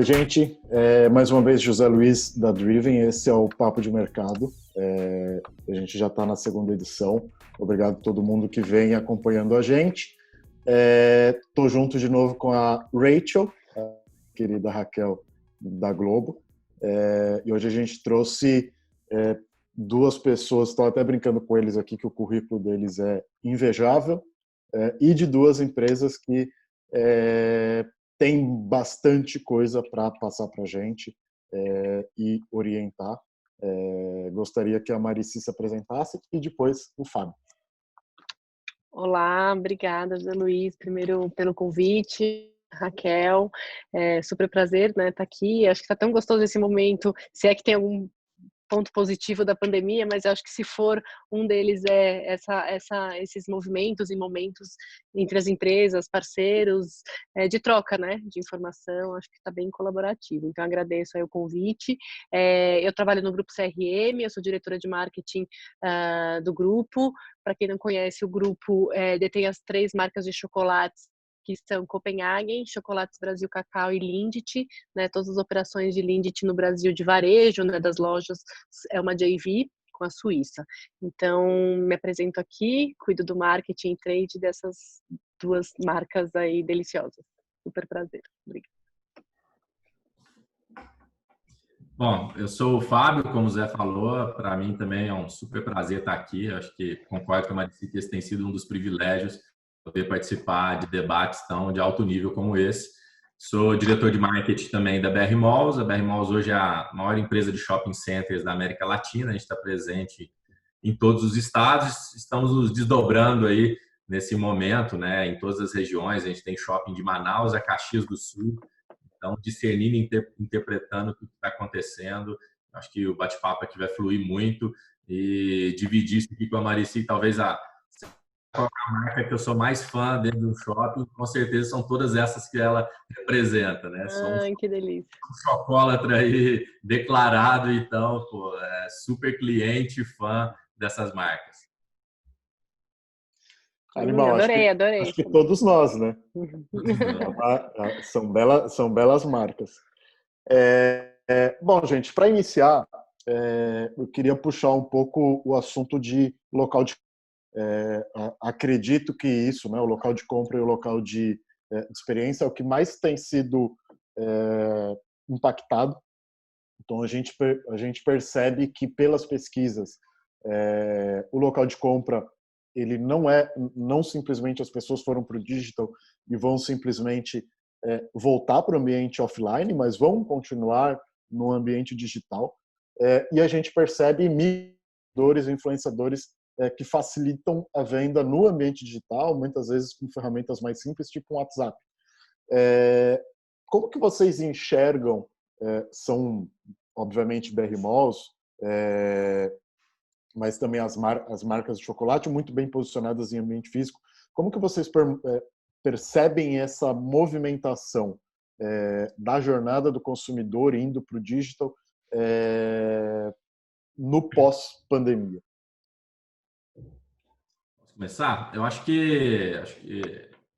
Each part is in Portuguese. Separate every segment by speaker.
Speaker 1: Oi, gente. Mais uma vez, José Luiz da Driven. Esse é o Papo de Mercado. A gente já está na segunda edição. Obrigado a todo mundo que vem acompanhando a gente. Estou junto de novo com a Rachel, a querida Raquel da Globo. E hoje a gente trouxe duas pessoas, estou até brincando com eles aqui que o currículo deles é invejável, e de duas empresas que tem bastante coisa para passar para a gente e orientar. Gostaria que a Marici se apresentasse e depois o Fábio.
Speaker 2: Olá, obrigada, José Luiz, primeiro pelo convite, Raquel, super prazer, né, estar aqui. Acho que está tão gostoso esse momento, se é que tem algum ponto positivo da pandemia, mas acho que se for um deles esses movimentos e momentos entre as empresas, parceiros, de troca, né, de informação, acho que está bem colaborativo. Então agradeço aí o convite. Eu trabalho no grupo CRM, eu sou diretora de marketing do grupo. Para quem não conhece, o grupo detém as 3 marcas de chocolates que são Copenhagen, Chocolates Brasil Cacau e Lindt, né? Todas as operações de Lindt no Brasil de varejo, né, das lojas, é uma JV com a Suíça. Então, me apresento aqui, cuido do marketing e trade dessas 2 marcas aí deliciosas. Super prazer. Obrigada.
Speaker 3: Bom, eu sou o Fábio, como o Zé falou, para mim também é um super prazer estar aqui. Acho que concordo com a Marici que esse tem sido um dos privilégios poder participar de debates tão de alto nível como esse. Sou diretor de marketing também da BR Malls. A BR Malls hoje é a maior empresa de shopping centers da América Latina. A gente está presente em todos os estados. Estamos nos desdobrando aí nesse momento, né? Em todas as regiões. A gente tem shopping de Manaus a Caxias do Sul. Então, discernindo e interpretando o que está acontecendo. Acho que o bate-papo aqui vai fluir muito e dividir isso aqui com a Marici, talvez qual é a marca que eu sou mais fã dentro de um shopping, com certeza são todas essas que ela representa, né? Sou
Speaker 2: que delícia.
Speaker 3: Um chocólatra aí declarado, então, super cliente, fã dessas marcas.
Speaker 1: Animal,
Speaker 2: adorei.
Speaker 1: Acho que todos nós, né? São belas marcas. Bom, gente, para iniciar, eu queria puxar um pouco o assunto de local de acredito que isso, né, o local de compra e o local de experiência é o que mais tem sido impactado. Então a gente percebe que pelas pesquisas o local de compra ele não simplesmente as pessoas foram para o digital e vão simplesmente voltar para o ambiente offline, mas vão continuar no ambiente digital. E a gente percebe influenciadores que facilitam a venda no ambiente digital, muitas vezes com ferramentas mais simples, tipo um WhatsApp. Como que vocês enxergam, são obviamente BR Malls, mas também as marcas de chocolate muito bem posicionadas em ambiente físico, como que vocês percebem essa movimentação da jornada do consumidor indo para o digital no pós-pandemia?
Speaker 3: Começar? Eu acho que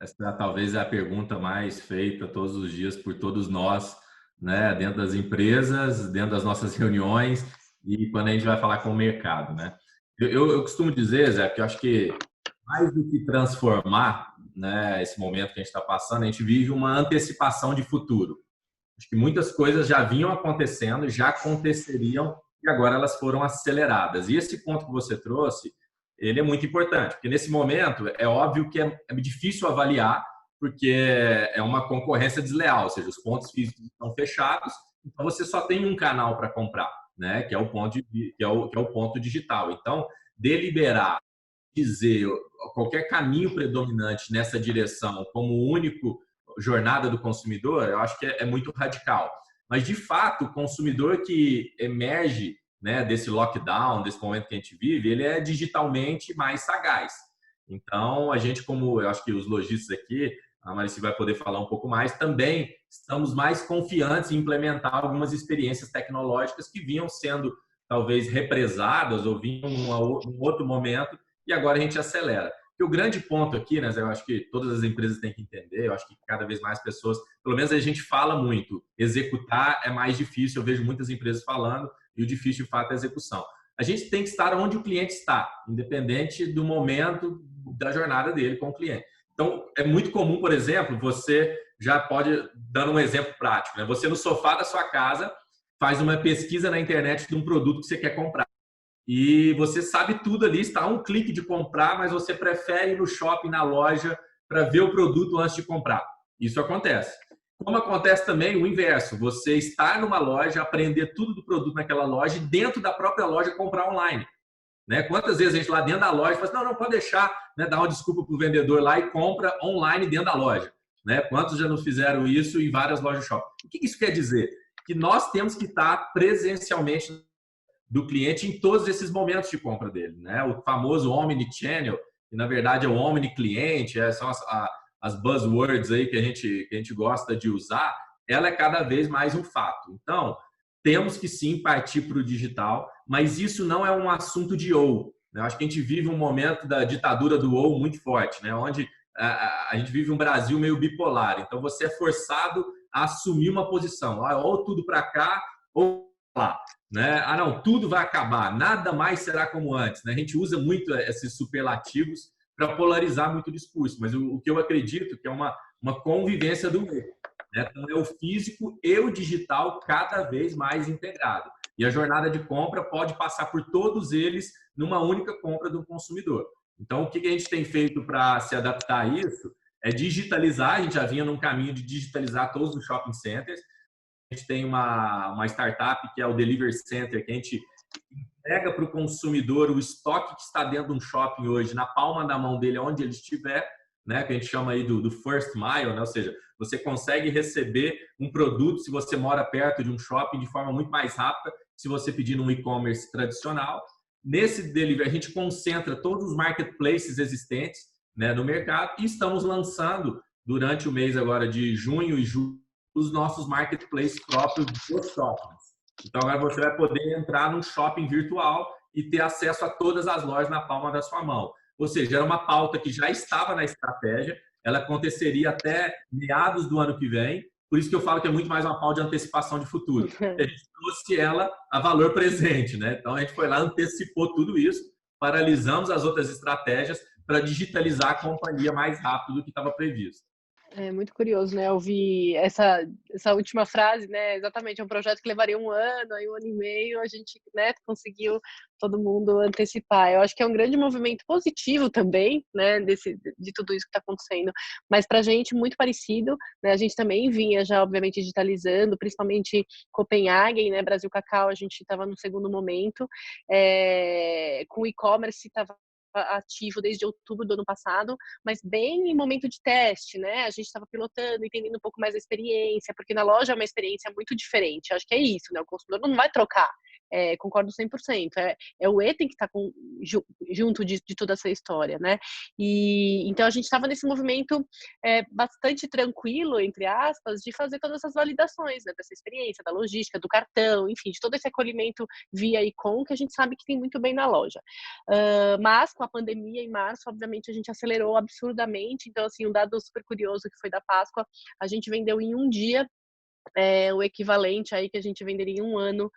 Speaker 3: essa talvez é a pergunta mais feita todos os dias por todos nós, né, dentro das empresas, dentro das nossas reuniões e quando a gente vai falar com o mercado, né? Eu costumo dizer, Zé, que eu acho que mais do que transformar, né, esse momento que a gente está passando, a gente vive uma antecipação de futuro. Acho que muitas coisas já vinham acontecendo, já aconteceriam e agora elas foram aceleradas. E esse ponto que você trouxe, ele é muito importante, porque nesse momento é óbvio que é difícil avaliar, porque é uma concorrência desleal, ou seja, os pontos físicos estão fechados, então você só tem um canal para comprar, né? Que é o ponto que é o ponto digital. Então, deliberar, dizer qualquer caminho predominante nessa direção como único jornada do consumidor, eu acho que é muito radical. Mas de fato, o consumidor que emerge, né, desse lockdown, desse momento que a gente vive, ele é digitalmente mais sagaz. Então, a gente, como eu acho que os lojistas aqui, a Marici vai poder falar um pouco mais, também estamos mais confiantes em implementar algumas experiências tecnológicas que vinham sendo talvez represadas ou vinham num outro momento e agora a gente acelera. Porque o grande ponto aqui, né, Zé, eu acho que todas as empresas têm que entender, eu acho que cada vez mais pessoas, pelo menos a gente fala muito, executar é mais difícil, eu vejo muitas empresas falando, e o difícil de fato é a execução. A gente tem que estar onde o cliente está, independente do momento da jornada dele com o cliente. Então, é muito comum, por exemplo, você já pode, dando um exemplo prático, né? Você no sofá da sua casa faz uma pesquisa na internet de um produto que você quer comprar. E você sabe tudo ali, está a um clique de comprar, mas você prefere ir no shopping, na loja, para ver o produto antes de comprar. Isso acontece. Como acontece também o inverso, você estar numa loja, aprender tudo do produto naquela loja e dentro da própria loja comprar online. Né? Quantas vezes a gente lá dentro da loja fala assim, não, pode deixar, né, dar uma desculpa para o vendedor lá e compra online dentro da loja. Né? Quantos já não fizeram isso em várias lojas de shopping? O que isso quer dizer? Que nós temos que estar presencialmente do cliente em todos esses momentos de compra dele, né? O famoso omnichannel, que na verdade é o omni-cliente, são as buzzwords aí que a gente gosta de usar, ela é cada vez mais um fato. Então, temos que sim partir para o digital, mas isso não é um assunto de ou. Né? Acho que a gente vive um momento da ditadura do ou muito forte, né? Onde a gente vive um Brasil meio bipolar. Então, você é forçado a assumir uma posição, ou tudo para cá, ou lá. Né? Não, tudo vai acabar, nada mais será como antes. Né? A gente usa muito esses superlativos para polarizar muito o discurso, mas o que eu acredito que é uma convivência do meio. Né? Então, é o físico e o digital cada vez mais integrado. E a jornada de compra pode passar por todos eles numa única compra do consumidor. Então, o que a gente tem feito para se adaptar a isso é digitalizar. A gente já vinha num caminho de digitalizar todos os shopping centers. A gente tem uma startup que é o Delivery Center, que a gente entrega para o consumidor o estoque que está dentro de um shopping hoje, na palma da mão dele, onde ele estiver, né? Que a gente chama aí do first mile, né? Ou seja, você consegue receber um produto se você mora perto de um shopping de forma muito mais rápida se você pedir num e-commerce tradicional. Nesse delivery, a gente concentra todos os marketplaces existentes, né, no mercado e estamos lançando durante o mês agora de junho e julho os nossos marketplaces próprios dos shoppings. Então, agora você vai poder entrar num shopping virtual e ter acesso a todas as lojas na palma da sua mão. Ou seja, era uma pauta que já estava na estratégia, ela aconteceria até meados do ano que vem, por isso que eu falo que é muito mais uma pauta de antecipação de futuro. A gente trouxe ela a valor presente, né? Então, a gente foi lá, antecipou tudo isso, paralisamos as outras estratégias para digitalizar a companhia mais rápido do que estava previsto.
Speaker 2: É muito curioso, né? Ouvir essa última frase, né? Exatamente, é um projeto que levaria um ano, aí um ano e meio, a gente, né, conseguiu todo mundo antecipar. Eu acho que é um grande movimento positivo também, né, de tudo isso que está acontecendo, mas para a gente muito parecido, né? A gente também vinha já, obviamente, digitalizando, principalmente Copenhagen, né? Brasil Cacau, a gente estava no segundo momento, com o e-commerce estava ativo desde outubro do ano passado, mas bem em momento de teste, né? A gente estava pilotando, entendendo um pouco mais a experiência, porque na loja é uma experiência muito diferente. Acho que é isso, né? O consumidor não vai trocar. Concordo 100%. É o E tem que estar junto de toda essa história, né? E então a gente estava nesse movimento bastante tranquilo, entre aspas, de fazer todas essas validações, né? Dessa experiência, da logística, do cartão, enfim, de todo esse acolhimento via e-com que a gente sabe que tem muito bem na loja. Mas com a pandemia em março, obviamente a gente acelerou absurdamente. Então, assim, um dado super curioso que foi da Páscoa, a gente vendeu em um dia o equivalente aí que a gente venderia em um ano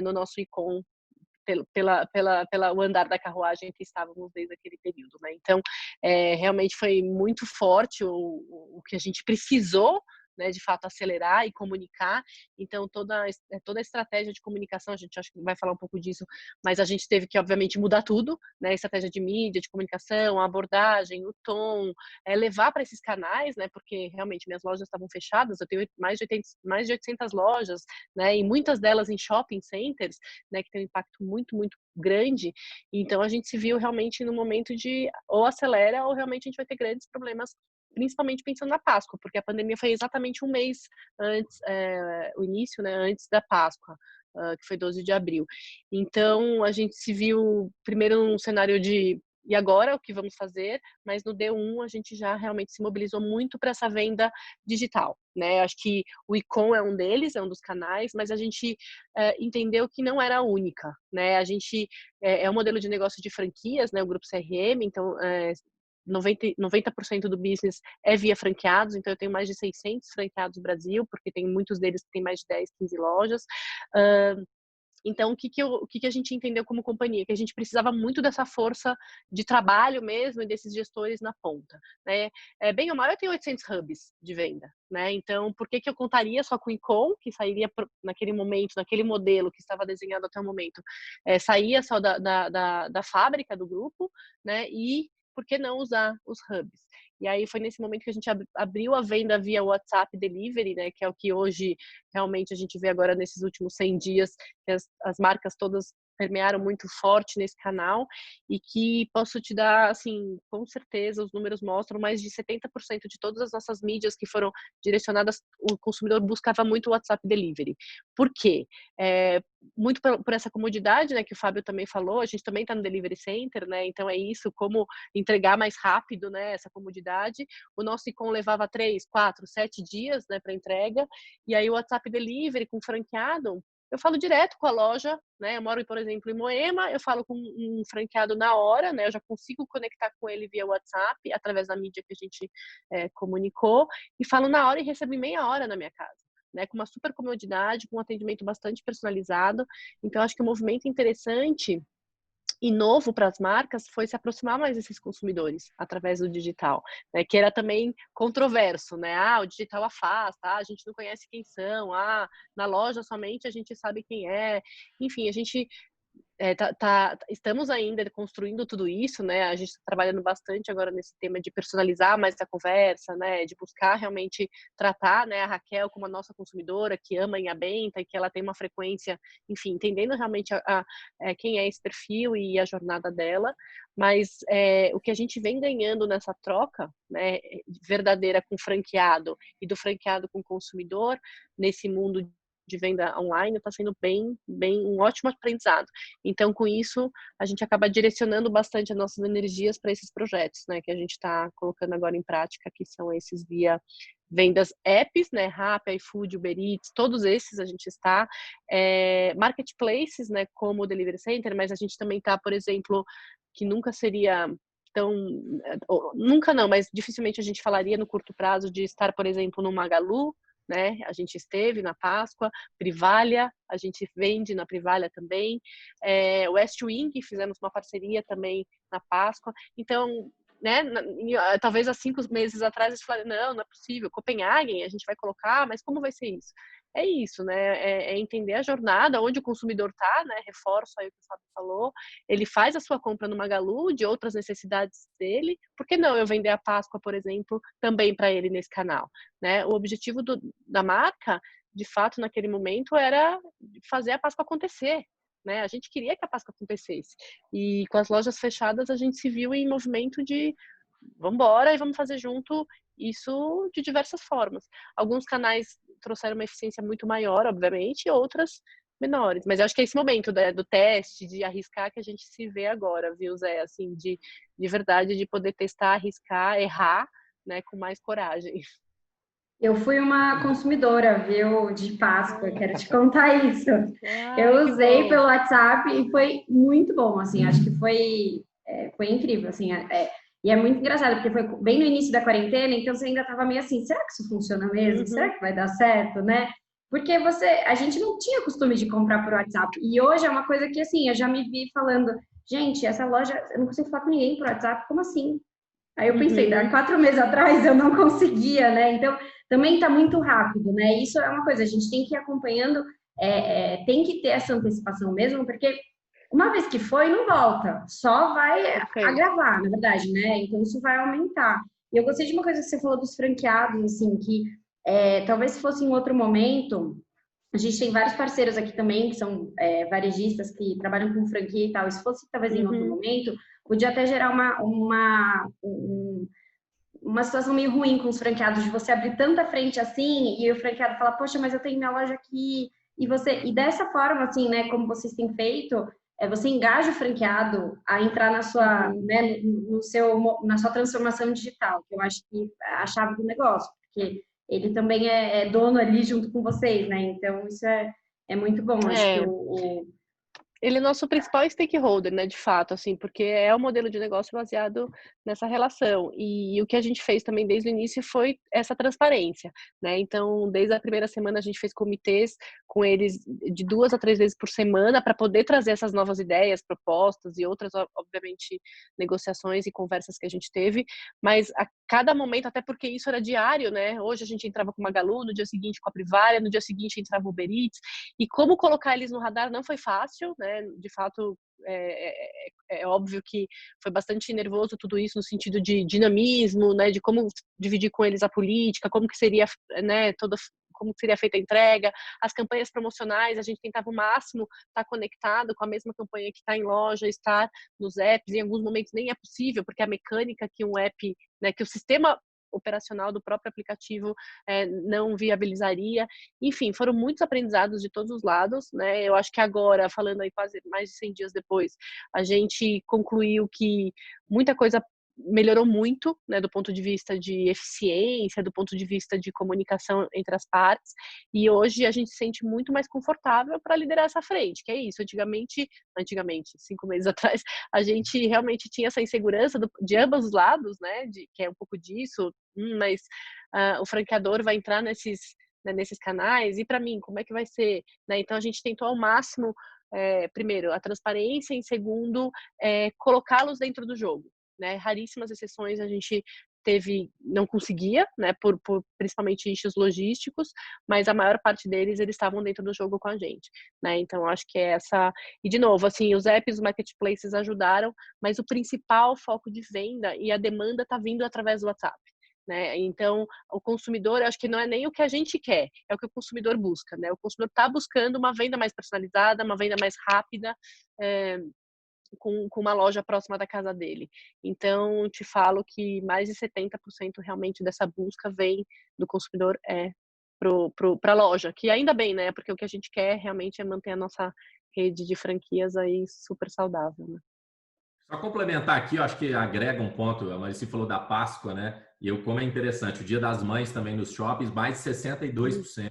Speaker 2: no nosso e-com, o andar da carruagem que estávamos desde aquele período, né? Então, realmente foi muito forte o que a gente precisou, né, de fato acelerar e comunicar. Então toda a estratégia de comunicação, a gente acho que vai falar um pouco disso, mas a gente teve que obviamente mudar tudo, né, a estratégia de mídia, de comunicação, a abordagem, o tom, levar para esses canais, né, porque realmente minhas lojas estavam fechadas, eu tenho mais de 800 lojas, né, e muitas delas em shopping centers, né, que tem um impacto muito, muito grande. Então a gente se viu realmente no momento de ou acelera ou realmente a gente vai ter grandes problemas, principalmente pensando na Páscoa, porque a pandemia foi exatamente um mês antes, o início, né, antes da Páscoa, que foi 12 de abril. Então, a gente se viu primeiro num cenário de e agora o que vamos fazer, mas no D1 a gente já realmente se mobilizou muito para essa venda digital, né? Acho que o e-com é um deles, é um dos canais, mas a gente entendeu que não era a única, né? A gente é um modelo de negócio de franquias, né? O grupo CRM, então 90% do business é via franqueados, então eu tenho mais de 600 franqueados no Brasil, porque tem muitos deles que têm mais de 10, 15 lojas. Então, o que a gente entendeu como companhia? Que a gente precisava muito dessa força de trabalho mesmo e desses gestores na ponta, né? Bem ou mal, eu tenho 800 hubs de venda, né? Então, por que eu contaria só com o e-com, que sairia naquele momento, naquele modelo que estava desenhado até o momento, saía só da fábrica do grupo, né? E por que não usar os hubs? E aí foi nesse momento que a gente abriu a venda via WhatsApp Delivery, né? Que é o que hoje realmente a gente vê agora nesses últimos 100 dias, que as marcas todas permearam muito forte nesse canal, e que posso te dar, assim, com certeza, os números mostram, mais de 70% de todas as nossas mídias que foram direcionadas, o consumidor buscava muito o WhatsApp Delivery. Por quê? Muito por essa comodidade, né, que o Fábio também falou, a gente também está no Delivery Center, né, então é isso, como entregar mais rápido, né, essa comodidade. O nosso e-com levava 3, 4, 7 dias, né, para entrega, e aí o WhatsApp Delivery com franqueado, eu falo direto com a loja, né? Eu moro, por exemplo, em Moema, eu falo com um franqueado na hora, né? Eu já consigo conectar com ele via WhatsApp, através da mídia que a gente comunicou, e falo na hora e recebo em meia hora na minha casa, né? Com uma super comodidade, com um atendimento bastante personalizado. Então, acho que um movimento interessante e novo para as marcas foi se aproximar mais desses consumidores através do digital, né? Que era também controverso, né? O digital afasta, a gente não conhece quem são, na loja somente a gente sabe quem é. Enfim, a gente estamos ainda construindo tudo isso, né? A gente está trabalhando bastante agora nesse tema de personalizar mais a conversa, né? De buscar realmente tratar, né, a Raquel como a nossa consumidora que ama em Abenta e que ela tem uma frequência, enfim, entendendo realmente quem é esse perfil e a jornada dela. Mas o que a gente vem ganhando nessa troca, né, verdadeira com o franqueado e do franqueado com o consumidor nesse mundo de venda online, está sendo bem um ótimo aprendizado. Então, com isso, a gente acaba direcionando bastante as nossas energias para esses projetos, né, que a gente está colocando agora em prática, que são esses via vendas apps, né, Rappi, iFood, Uber Eats, todos esses a gente está, marketplaces, né, como o Delivery Center, mas a gente também está, por exemplo, que nunca seria nunca não, mas dificilmente a gente falaria no curto prazo de estar, por exemplo, no Magalu, né? A gente esteve na Páscoa, Privalha, a gente vende na Privalha também, West Wing, fizemos uma parceria também na Páscoa. Então, né, talvez há 5 meses atrás eles falaram, não é possível, Copenhagen a gente vai colocar, mas como vai ser isso? É isso, né? É entender a jornada, onde o consumidor está, né? Reforço aí o que o Fábio falou. Ele faz a sua compra no Magalu, de outras necessidades dele. Por que não eu vender a Páscoa, por exemplo, também para ele nesse canal, né? O objetivo da marca, de fato, naquele momento, era fazer a Páscoa acontecer, né? A gente queria que a Páscoa acontecesse. E com as lojas fechadas, a gente se viu em movimento de vamos embora e vamos fazer junto isso de diversas formas. Alguns canais trouxeram uma eficiência muito maior, obviamente, e outras menores. Mas eu acho que é esse momento, né, do teste, de arriscar, que a gente se vê agora, viu, Zé? Assim, de verdade, de poder testar, arriscar, errar, né, com mais coragem.
Speaker 4: Eu fui uma consumidora, viu, de Páscoa, quero te contar isso. Eu usei pelo WhatsApp e foi muito bom, assim, acho que foi incrível, assim, e é muito engraçado, porque foi bem no início da quarentena, então você ainda estava meio assim, será que isso funciona mesmo? Será que vai dar certo, né? Porque a gente não tinha costume de comprar por WhatsApp, e hoje é uma coisa que, assim, eu já me vi falando, gente, essa loja, eu não consigo falar com ninguém por WhatsApp, como assim? Aí eu pensei, 4 meses atrás eu não conseguia, né? Então, também está muito rápido, né? Isso é uma coisa, a gente tem que ir acompanhando, tem que ter essa antecipação mesmo, porque uma vez que foi, não volta, só vai agravar, na verdade, né? Então, isso vai aumentar. E eu gostei de uma coisa que você falou dos franqueados, assim, que talvez se fosse em outro momento, a gente tem vários parceiros aqui também, que são varejistas que trabalham com franquia e tal, e se fosse talvez em outro momento, podia até gerar uma situação meio ruim com os franqueados, de você abrir tanta frente assim, e o franqueado fala, poxa, mas eu tenho minha loja aqui, e dessa forma, assim, né, como vocês têm feito, você engaja o franqueado a entrar na sua, né, na sua transformação digital, que eu acho que é a chave do negócio, porque ele também é dono ali junto com vocês, né, então isso é muito bom, acho que
Speaker 2: Ele é nosso principal stakeholder, né, de fato, assim, porque é o modelo de negócio baseado nessa relação. E o que a gente fez também desde o início foi essa transparência, né? Então, desde a primeira semana a gente fez comitês com eles de 2 a 3 vezes por semana para poder trazer essas novas ideias, propostas e outras, obviamente, negociações e conversas que a gente teve, mas a cada momento, até porque isso era diário, né? Hoje a gente entrava com Magalu, no dia seguinte com a Privalia, no dia seguinte entrava o Uber Eats, e como colocar eles no radar não foi fácil, né? De fato, é óbvio que foi bastante nervoso tudo isso no sentido de dinamismo, né? De como dividir com eles a política, como que seria, né? Como seria feita a entrega, as campanhas promocionais, a gente tentava o máximo estar conectado com a mesma campanha que está em loja, estar nos apps, em alguns momentos nem é possível, porque a mecânica que um app, né, que o sistema operacional do próprio aplicativo não viabilizaria. Enfim, foram muitos aprendizados de todos os lados, né? Eu acho que agora, falando aí quase mais de 100 dias depois, a gente concluiu que muita coisa melhorou muito, né, do ponto de vista de eficiência, do ponto de vista de comunicação entre as partes, e hoje a gente se sente muito mais confortável para liderar essa frente, que é isso. Antigamente, 5 meses atrás, a gente realmente tinha essa insegurança de ambos os lados, né, que é um pouco disso, mas o franqueador vai entrar nesses canais, e para mim, como é que vai ser? Né? Então, a gente tentou ao máximo, primeiro, a transparência, em segundo, colocá-los dentro do jogo. Né? Raríssimas exceções a gente não conseguia, né, por principalmente issues logísticos, mas a maior parte deles, eles estavam dentro do jogo com a gente, né? Então, acho que é essa... E, de novo, assim, os apps, os marketplaces ajudaram, mas o principal foco de venda e a demanda está vindo através do WhatsApp. Né? Então, o consumidor, acho que não é nem o que a gente quer, é o que o consumidor busca, né? O consumidor está buscando uma venda mais personalizada, uma venda mais rápida, com uma loja próxima da casa dele. Então, te falo que mais de 70% realmente dessa busca vem do consumidor para a loja, que ainda bem, né? Porque o que a gente quer realmente é manter a nossa rede de franquias aí super saudável, né?
Speaker 3: Só complementar aqui, eu acho que agrega um ponto, a Marici falou da Páscoa, né? E como é interessante, o Dia das Mães também nos shoppings, mais de 62%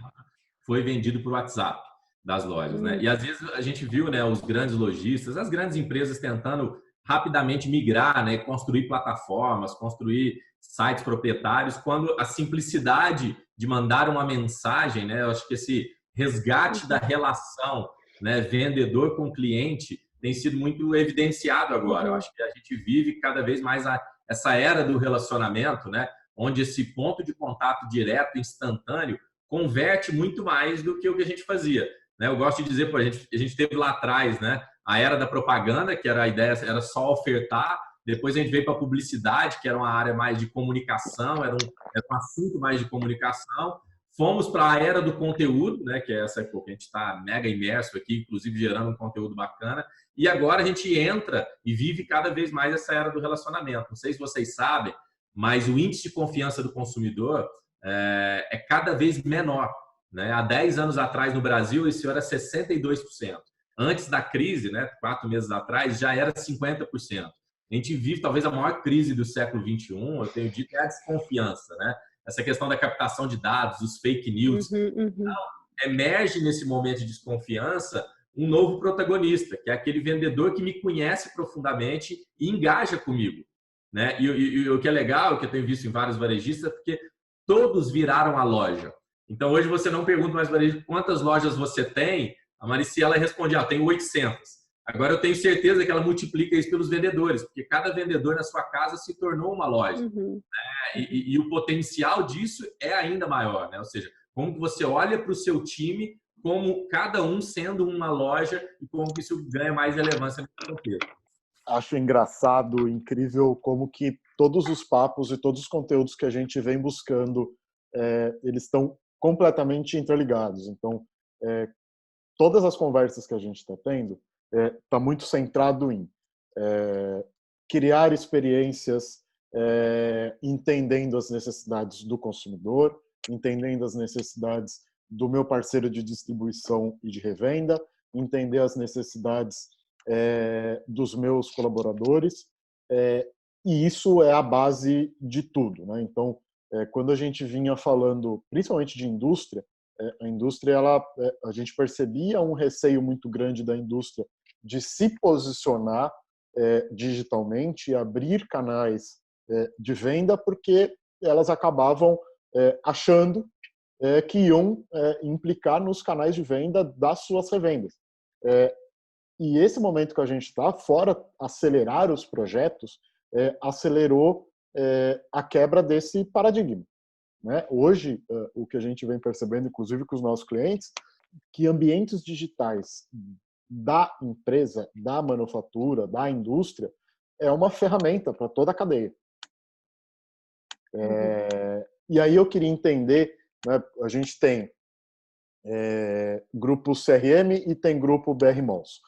Speaker 3: foi vendido por WhatsApp das lojas, né? E às vezes a gente viu, né, os grandes lojistas, as grandes empresas tentando rapidamente migrar, né, construir plataformas, construir sites proprietários, quando a simplicidade de mandar uma mensagem, né, eu acho que esse resgate da relação, né, vendedor com cliente tem sido muito evidenciado agora. Eu acho que a gente vive cada vez mais essa era do relacionamento, né, onde esse ponto de contato direto, instantâneo, converte muito mais do que o que a gente fazia. Né? Eu gosto de dizer, pô, a gente teve lá atrás, né, a era da propaganda, que era a ideia, era só ofertar. Depois a gente veio para a publicidade, que era uma área mais de comunicação, era um assunto mais de comunicação. Fomos para a era do conteúdo, né, que é essa que a gente está mega imerso aqui, inclusive gerando um conteúdo bacana. E agora a gente entra e vive cada vez mais essa era do relacionamento. Não sei se vocês sabem, mas o índice de confiança do consumidor é cada vez menor. Né? Há 10 anos atrás, no Brasil, esse era 62%. Antes da crise, né, 4 meses atrás, já era 50%. A gente vive talvez a maior crise do século XXI, eu tenho dito, é a desconfiança. Né? Essa questão da captação de dados, os fake news. Então, emerge nesse momento de desconfiança um novo protagonista, que é aquele vendedor que me conhece profundamente e engaja comigo. Né? E o que é legal, o que eu tenho visto em vários varejistas, é porque todos viraram a loja. Então, hoje você não pergunta mais varejista quantas lojas você tem, a Marici, ela responde, tenho 800. Agora, eu tenho certeza que ela multiplica isso pelos vendedores, porque cada vendedor na sua casa se tornou uma loja. Né? E o potencial disso é ainda maior. Né? Ou seja, como que você olha para o seu time como cada um sendo uma loja e como que isso ganha mais relevância no contexto.
Speaker 1: Acho engraçado, incrível, como que todos os papos e todos os conteúdos que a gente vem buscando, eles estão completamente interligados. Então, todas as conversas que a gente está tendo está muito centrado em criar experiências entendendo as necessidades do consumidor, entendendo as necessidades do meu parceiro de distribuição e de revenda, entender as necessidades dos meus colaboradores, e isso é a base de tudo. Né? Então, quando a gente vinha falando, principalmente de indústria, a indústria, a gente percebia um receio muito grande da indústria de se posicionar digitalmente e abrir canais de venda, porque elas acabavam achando que iam implicar nos canais de venda das suas revendas. E esse momento que a gente está, fora acelerar os projetos, acelerou a quebra desse paradigma. Né? Hoje, o que a gente vem percebendo, inclusive com os nossos clientes, que ambientes digitais da empresa, da manufatura, da indústria, é uma ferramenta para toda a cadeia. E aí eu queria entender, né, a gente tem grupo CRM e tem grupo BR Malls.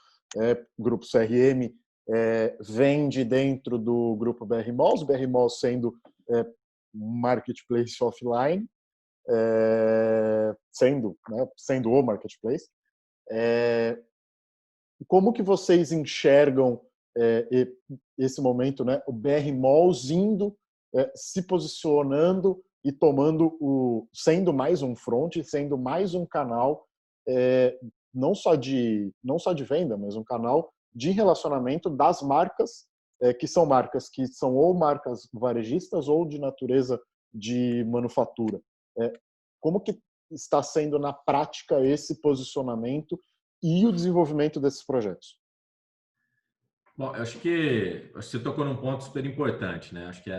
Speaker 1: Grupo CRM vende dentro do grupo BR Malls sendo marketplace offline, sendo o marketplace. Como que vocês enxergam esse momento, né? O BR Malls indo, se posicionando e sendo mais um front, sendo mais um canal, não só de venda, mas um canal de relacionamento das marcas, que são ou marcas varejistas ou de natureza de manufatura. Como que está sendo na prática esse posicionamento e o desenvolvimento desses projetos?
Speaker 3: Bom, eu acho que você tocou num ponto super importante, né? Acho que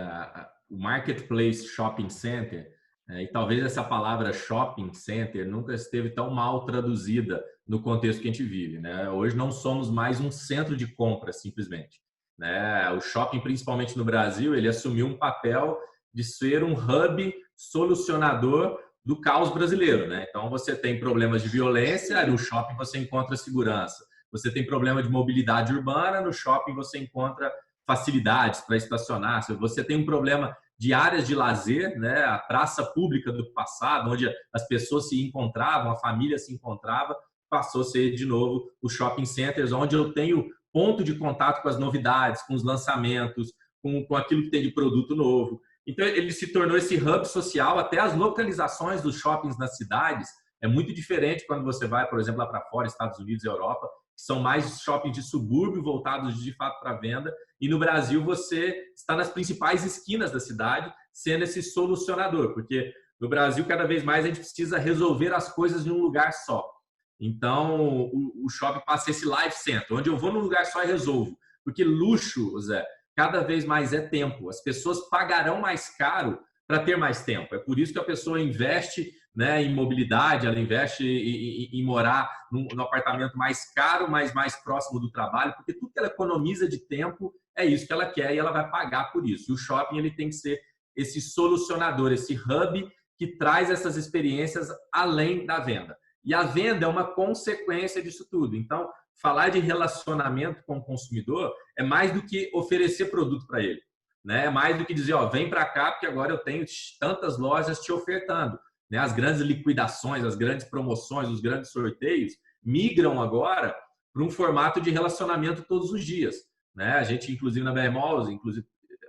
Speaker 3: o Marketplace Shopping Center, e talvez essa palavra shopping center nunca esteve tão mal traduzida no contexto que a gente vive, né? Hoje não somos mais um centro de compra, simplesmente, né? O shopping, principalmente no Brasil, ele assumiu um papel de ser um hub solucionador do caos brasileiro, né? Então, você tem problemas de violência, no shopping você encontra segurança. Você tem problema de mobilidade urbana, no shopping você encontra facilidades para estacionar. Se você tem um problema de áreas de lazer, né, a praça pública do passado, onde as pessoas se encontravam, a família se encontrava, passou a ser de novo os shopping centers, onde eu tenho ponto de contato com as novidades, com os lançamentos, com aquilo que tem de produto novo. Então, ele se tornou esse hub social, até as localizações dos shoppings nas cidades é muito diferente quando você vai, por exemplo, lá para fora, Estados Unidos e Europa, que são mais shoppings de subúrbio voltados de fato para venda, e no Brasil você está nas principais esquinas da cidade sendo esse solucionador, porque no Brasil cada vez mais a gente precisa resolver as coisas em um lugar só. Então o shopping passa esse life center, onde eu vou num lugar só e resolvo, porque luxo, Zé, cada vez mais é tempo. As pessoas pagarão mais caro para ter mais tempo. É por isso que a pessoa investe, né, em mobilidade, ela investe em morar num apartamento mais caro, mas mais próximo do trabalho, porque tudo que ela economiza de tempo é isso que ela quer e ela vai pagar por isso. E o shopping ele tem que ser esse solucionador, esse hub que traz essas experiências além da venda. E a venda é uma consequência disso tudo. Então, falar de relacionamento com o consumidor é mais do que oferecer produto para ele, né? É mais do que dizer, ó, vem para cá porque agora eu tenho tantas lojas te ofertando, né? As grandes liquidações, as grandes promoções, os grandes sorteios migram agora para um formato de relacionamento todos os dias, né? A gente, inclusive na BR Malls, inclusive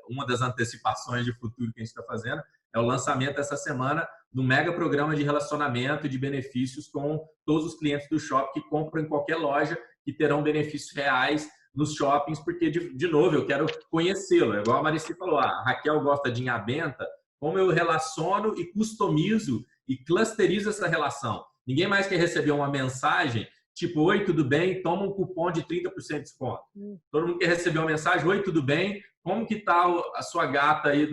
Speaker 3: uma das antecipações de futuro que a gente está fazendo é o lançamento essa semana do mega programa de relacionamento e de benefícios com todos os clientes do shopping que compram em qualquer loja, que terão benefícios reais nos shoppings, porque, de novo, eu quero conhecê-lo. É igual a Marici falou, a Raquel gosta de inhabenta, como eu relaciono e customizo e clusterizo essa relação. Ninguém mais quer receber uma mensagem tipo, oi, tudo bem? Toma um cupom de 30% de desconto. Todo mundo quer receber uma mensagem, oi, tudo bem? Como que tá a sua gata aí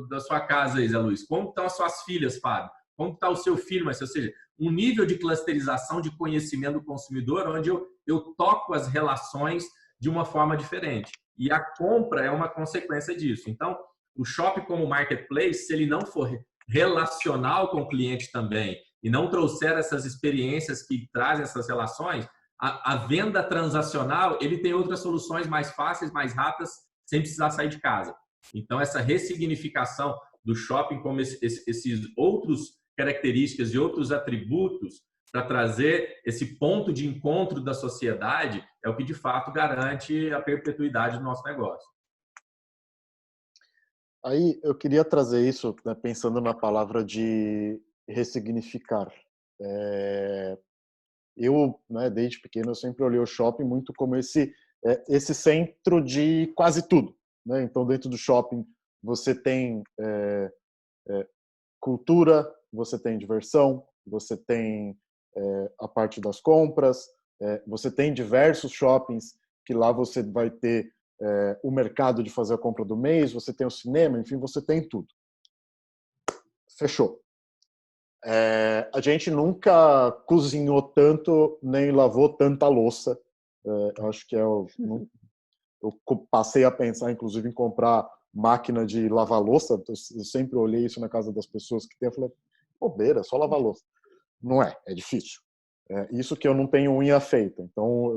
Speaker 3: da sua casa aí, Zé Luiz? Como estão as suas filhas, Fábio? Como está o seu filho? Mas, ou seja, um nível de clusterização de conhecimento do consumidor onde eu toco as relações de uma forma diferente. E a compra é uma consequência disso. Então, o shopping como marketplace, se ele não for relacional com o cliente também e não trouxer essas experiências que trazem essas relações, a venda transacional, ele tem outras soluções mais fáceis, mais rápidas, sem precisar sair de casa. Então, essa ressignificação do shopping como esses outros características e outros atributos para trazer esse ponto de encontro da sociedade é o que, de fato, garante a perpetuidade do nosso negócio.
Speaker 1: Aí eu queria trazer isso, né, pensando na palavra de ressignificar. Eu, né, desde pequeno, eu sempre olhei o shopping muito como esse centro de quase tudo, né? Então, dentro do shopping, você tem cultura, você tem diversão, você tem a parte das compras, você tem diversos shoppings que lá você vai ter o mercado de fazer a compra do mês, você tem o cinema, enfim, você tem tudo. Fechou. A gente nunca cozinhou tanto, nem lavou tanta louça. Acho que eu passei a pensar, inclusive, em comprar máquina de lavar louça. Eu sempre olhei isso na casa das pessoas que tem. Eu falei, bobeira, só lavar louça. Não é difícil. Isso que eu não tenho unha feita. Então,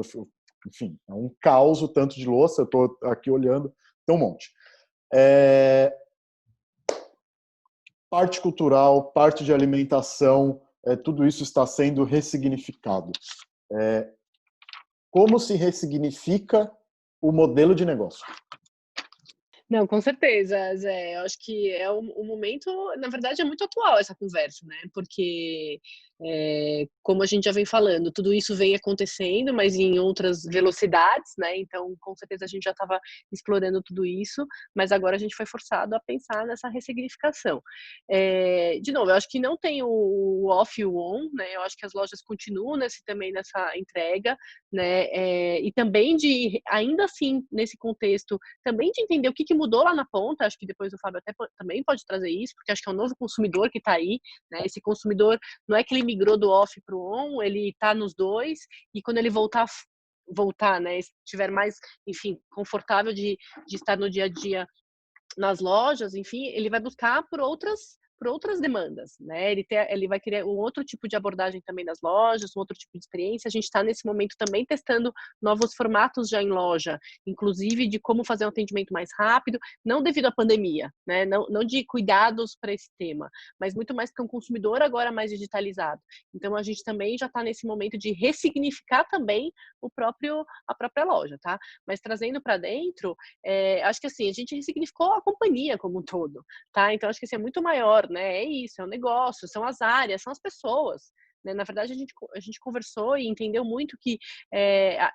Speaker 1: enfim, é um caos o tanto de louça. Eu estou aqui olhando, tem um monte. Parte cultural, parte de alimentação, tudo isso está sendo ressignificado. Como se ressignifica o modelo de negócio?
Speaker 2: Não, com certeza, Zé. Eu acho que é o momento, na verdade, é muito atual essa conversa, né? Porque, como a gente já vem falando, tudo isso vem acontecendo, mas em outras velocidades, né? Então, com certeza, a gente já estava explorando tudo isso, mas agora a gente foi forçado a pensar nessa ressignificação. De novo, eu acho que não tem o off e o on, né? Eu acho que as lojas continuam também nessa entrega, né? E também ainda assim, nesse contexto, também de entender o que mudou lá na ponta. Acho que depois o Fábio até também pode trazer isso, porque acho que é um novo consumidor que está aí, né? Esse consumidor não é que ele migrou do off para o on, ele está nos dois, e quando ele voltar, né, estiver mais, enfim, confortável de estar no dia a dia nas lojas, enfim, ele vai buscar por outras demandas, né? Ele vai querer um outro tipo de abordagem também nas lojas, um outro tipo de experiência. A gente está nesse momento também testando novos formatos já em loja, inclusive de como fazer um atendimento mais rápido, não devido à pandemia, né? Não de cuidados para esse tema, mas muito mais porque é um consumidor agora mais digitalizado. Então a gente também já está nesse momento de ressignificar também a própria loja, tá? Mas trazendo para dentro, acho que assim, a gente ressignificou a companhia como um todo, tá? Então acho que assim, é muito maior, né? É isso, é um negócio, são as áreas, são as pessoas, né? Na verdade, a gente conversou e entendeu muito que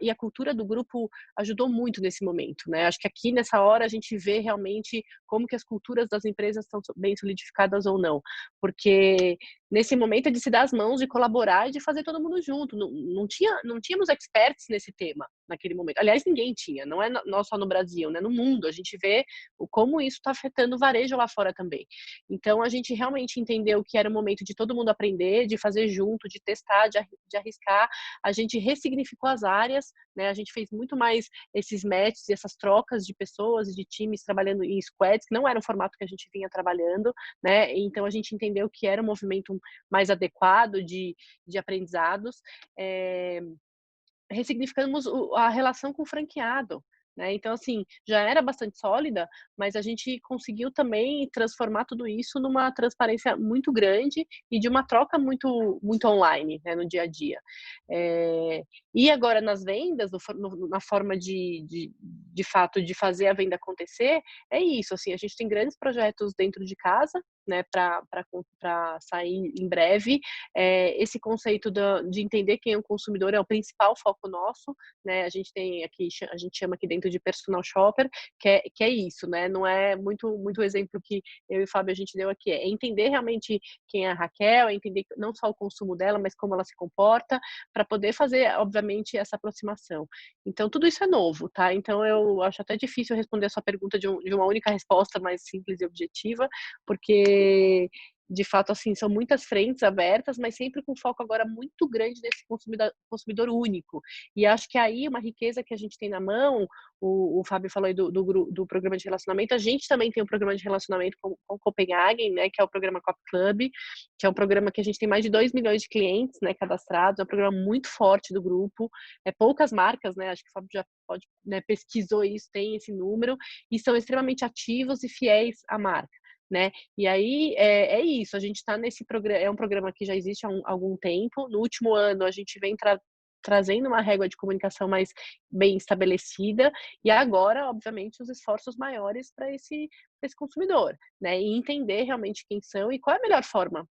Speaker 2: e a cultura do grupo ajudou muito nesse momento, né? Acho que aqui nessa hora a gente vê realmente como que as culturas das empresas estão bem solidificadas ou não, porque nesse momento é de se dar as mãos, de colaborar e de fazer todo mundo junto. Não tínhamos experts nesse tema naquele momento. Aliás, ninguém tinha, não é só no Brasil, né? No mundo, a gente vê como isso está afetando o varejo lá fora também. Então, a gente realmente entendeu que era o momento de todo mundo aprender, de fazer junto, de testar, de arriscar. A gente ressignificou as áreas, né? A gente fez muito mais esses matches e essas trocas de pessoas e de times trabalhando em squads, que não era um formato que a gente vinha trabalhando, né? Então, a gente entendeu que era um movimento mais adequado de aprendizados. Ressignificamos a relação com o franqueado, né? Então, assim, já era bastante sólida, mas a gente conseguiu também transformar tudo isso numa transparência muito grande e de uma troca muito, muito online, né, no dia a dia. E agora nas vendas, na forma de fato de fazer a venda acontecer, é isso. Assim, a gente tem grandes projetos dentro de casa, né, para sair em breve. Esse conceito de entender quem é o consumidor é o principal foco nosso, né? A gente chama aqui dentro de personal shopper, que é isso, né? Não é muito o exemplo que eu e o Fábio a gente deu aqui, é entender realmente quem é a Raquel, é entender não só o consumo dela, mas como ela se comporta, para poder fazer, obviamente, essa aproximação. Então, tudo isso é novo, tá? Então, eu acho até difícil responder a sua pergunta de uma única resposta mais simples e objetiva, porque de fato, assim, são muitas frentes abertas, mas sempre com foco agora muito grande nesse consumidor único. E acho que aí uma riqueza que a gente tem na mão, o Fábio falou aí do programa de relacionamento, a gente também tem um programa de relacionamento com Copenhagen, né, que é o programa Cop Club, que é um programa que a gente tem mais de 2 milhões de clientes, né, cadastrados, é um programa muito forte do grupo, poucas marcas, né, acho que o Fábio já né, pesquisou isso, tem esse número, e são extremamente ativos e fiéis à marca, né? E aí é isso, a gente está nesse programa, é um programa que já existe há algum tempo. No último ano a gente vem trazendo uma régua de comunicação mais bem estabelecida, e agora, obviamente, os esforços maiores para esse consumidor, né? E entender realmente quem são e qual é a melhor forma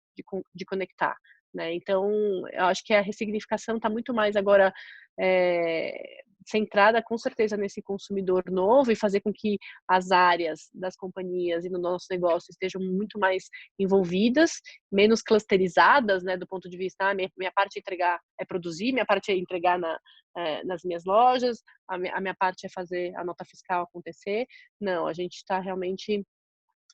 Speaker 2: de conectar, né? Então, eu acho que a ressignificação está muito mais agora centrada, com certeza, nesse consumidor novo e fazer com que as áreas das companhias e no nosso negócio estejam muito mais envolvidas, menos clusterizadas, né, do ponto de vista, minha parte é entregar, é produzir, minha parte é entregar nas minhas lojas, a minha parte é fazer a nota fiscal acontecer. Não, a gente está realmente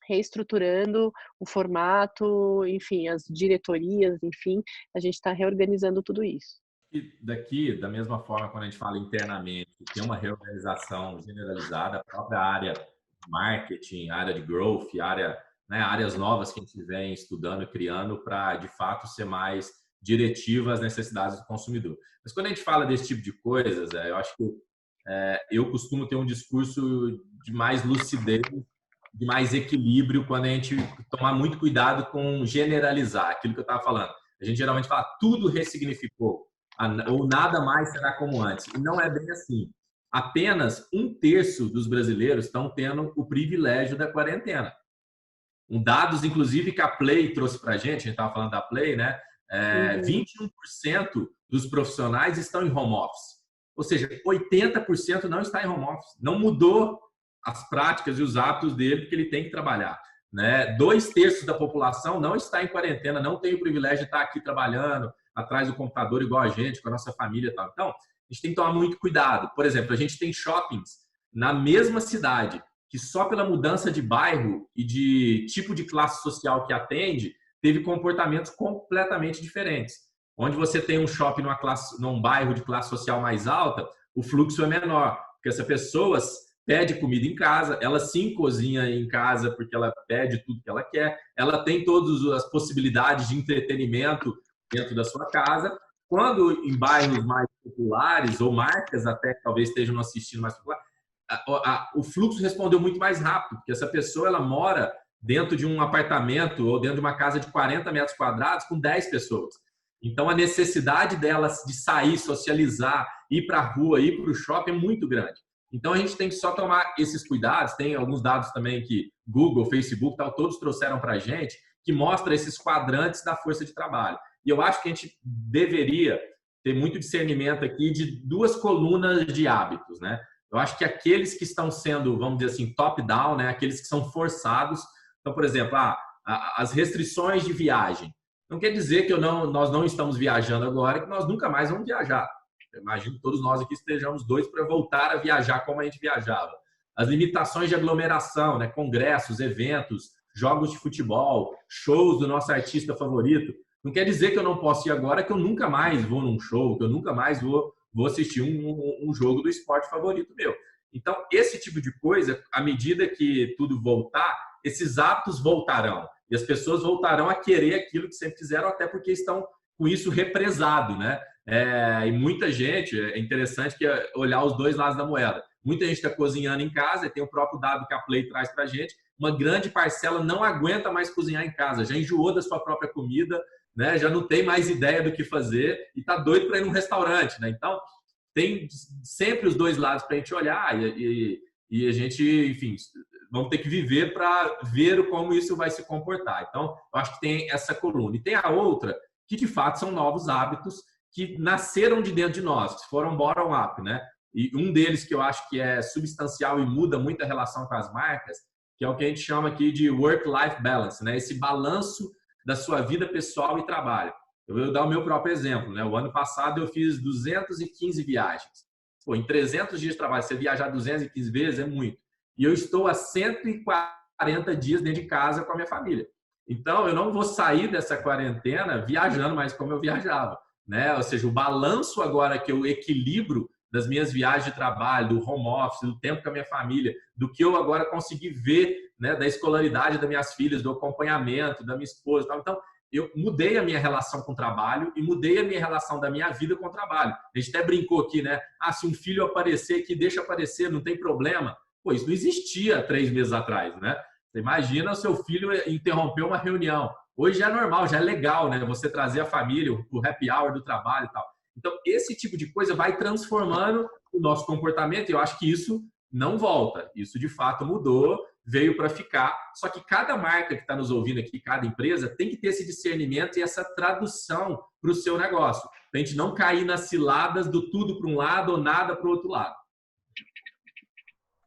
Speaker 2: reestruturando o formato, enfim, as diretorias, enfim, a gente está reorganizando tudo isso.
Speaker 3: E daqui, da mesma forma, quando a gente fala internamente, tem uma reorganização generalizada, a própria área de marketing, área de growth, áreas novas que a gente vem estudando e criando para, de fato, ser mais diretiva às necessidades do consumidor. Mas quando a gente fala desse tipo de coisas, eu acho que eu costumo ter um discurso de mais lucidez, de mais equilíbrio, quando a gente tomar muito cuidado com generalizar aquilo que eu estava falando. A gente geralmente fala, tudo ressignificou, ou nada mais será como antes. E não é bem assim. Apenas 1/3 dos brasileiros estão tendo o privilégio da quarentena. Dados, inclusive, que a Play trouxe para a gente estava falando da Play, né? 21% dos profissionais estão em home office. Ou seja, 80% não está em home office. Não mudou as práticas e os hábitos dele, porque ele tem que trabalhar, né? 2/3 da população não está em quarentena, não tem o privilégio de estar aqui trabalhando atrás do computador igual a gente, com a nossa família e tal. Então, a gente tem que tomar muito cuidado. Por exemplo, a gente tem shoppings na mesma cidade que só pela mudança de bairro e de tipo de classe social que atende, teve comportamentos completamente diferentes. Onde você tem um shopping num bairro de classe social mais alta, o fluxo é menor, porque essa pessoa pede comida em casa, ela sim cozinha em casa porque ela pede tudo que ela quer, ela tem todas as possibilidades de entretenimento dentro da sua casa. Quando em bairros mais populares ou marcas até que talvez estejam assistindo mais popular, o fluxo respondeu muito mais rápido, porque essa pessoa ela mora dentro de um apartamento ou dentro de uma casa de 40 metros quadrados com 10 pessoas. Então, a necessidade delas de sair, socializar, ir para a rua, ir para o shopping é muito grande. Então, a gente tem que só tomar esses cuidados. Tem alguns dados também que Google, Facebook, todos trouxeram para a gente, que mostra esses quadrantes da força de trabalho. E eu acho que a gente deveria ter muito discernimento aqui de 2 colunas de hábitos, né? Eu acho que aqueles que estão sendo, vamos dizer assim, top-down, né? Aqueles que são forçados. Então, por exemplo, as restrições de viagem. Não quer dizer que nós não estamos viajando agora, que nós nunca mais vamos viajar. Eu imagino que todos nós aqui estejamos doidos para voltar a viajar como a gente viajava. As limitações de aglomeração, né? Congressos, eventos, jogos de futebol, shows do nosso artista favorito. Não quer dizer que eu não posso ir agora, que eu nunca mais vou num show, que eu nunca mais vou assistir um jogo do esporte favorito meu. Então, esse tipo de coisa, à medida que tudo voltar, esses hábitos voltarão. E as pessoas voltarão a querer aquilo que sempre quiseram, até porque estão com isso represado, né? E muita gente, é interessante que olhar os 2 lados da moeda. Muita gente está cozinhando em casa, e tem o próprio dado que a Play traz para a gente. Uma grande parcela não aguenta mais cozinhar em casa, já enjoou da sua própria comida, né? Já não tem mais ideia do que fazer e está doido para ir num restaurante, né? Então, tem sempre os 2 lados para a gente olhar e a gente, enfim, vamos ter que viver para ver como isso vai se comportar. Então, eu acho que tem essa coluna. E tem a outra, que de fato são novos hábitos que nasceram de dentro de nós, que foram bottom-up, né? E um deles que eu acho que é substancial e muda muito a relação com as marcas, que é o que a gente chama aqui de work-life balance, né? Esse balanço da sua vida pessoal e trabalho. Eu vou dar o meu próprio exemplo, né? O ano passado eu fiz 215 viagens. Pô, em 300 dias de trabalho, você viajar 215 vezes é muito. E eu estou há 140 dias dentro de casa com a minha família. Então, eu não vou sair dessa quarentena viajando mais como eu viajava, né? Ou seja, o balanço agora que eu equilibro das minhas viagens de trabalho, do home office, do tempo com a minha família, do que eu agora consegui ver, né, da escolaridade das minhas filhas, do acompanhamento da minha esposa e tal. Então, eu mudei a minha relação com o trabalho e mudei a minha relação da minha vida com o trabalho. A gente até brincou aqui, né? Se um filho aparecer aqui, deixa aparecer, não tem problema. Pô, isso não existia 3 meses atrás, né? Você imagina o seu filho interromper uma reunião. Hoje já é normal, já é legal, né? Você trazer a família, o happy hour do trabalho e tal. Então, esse tipo de coisa vai transformando o nosso comportamento e eu acho que isso não volta. Isso, de fato, mudou veio para ficar. Só que cada marca que está nos ouvindo aqui, cada empresa, tem que ter esse discernimento e essa tradução para o seu negócio, para a gente não cair nas ciladas do tudo para um lado ou nada para o outro lado.